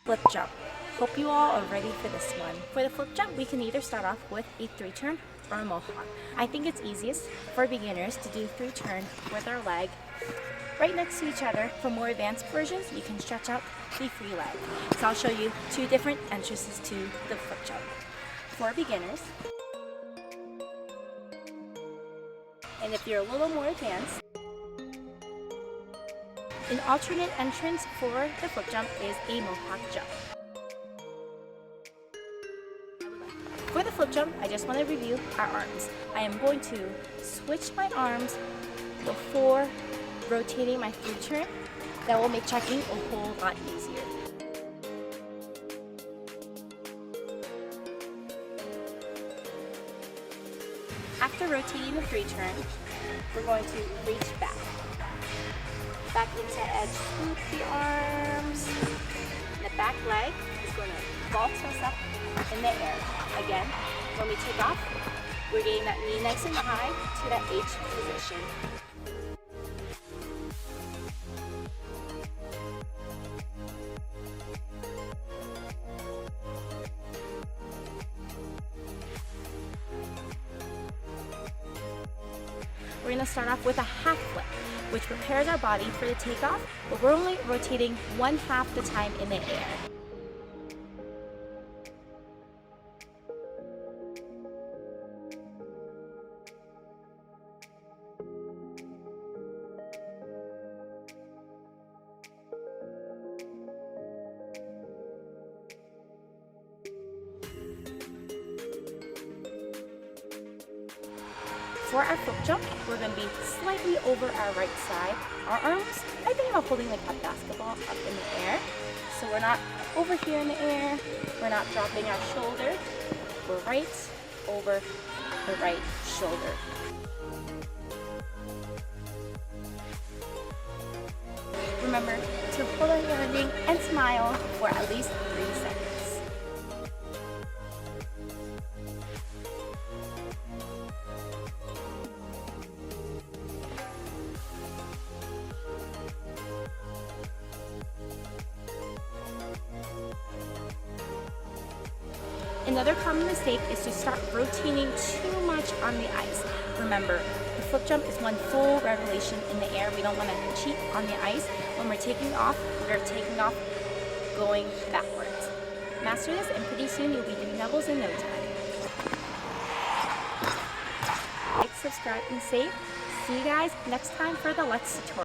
flip jump. Hope you all are ready for this one. For the flip jump, we can either start off with a 3-turn or a mohawk. I think it's easiest for beginners to do 3-turn with our leg right next to each other. For more advanced versions, you can stretch out the free leg. So I'll show you 2 different entrances to the flip jump. For beginners, and if you're a little more advanced, an alternate entrance for the flip jump is a mohawk jump. For the flip jump, I just want to review our arms. I am going to switch my arms before rotating my 3-turn. That will make checking a whole lot easier. After rotating the 3-turn, we're going to reach back. Back into edge, scoop the arms. The back leg is going to vault us up in the air. Again, when we take off, we're getting that knee nice and high to that H position. We're going to start off with a half flip, which prepares our body for the takeoff, but we're only rotating 1/2 the time in the air. For our flip jump, we're going to be slightly over our right side. Our arms, I think about holding like a basketball up in the air. So we're not over here in the air, we're not dropping our shoulder. We're right over the right shoulder. Remember to hold on your landing and smile for at least 3 seconds. Another common mistake is to start rotating too much on the ice. Remember, the flip jump is one full revolution in the air. We don't want to cheat on the ice. When we're taking off, we're taking off going backwards. Master this and pretty soon you'll be doing doubles in no time. Like, subscribe, and save. See you guys next time for the Let's tutorial.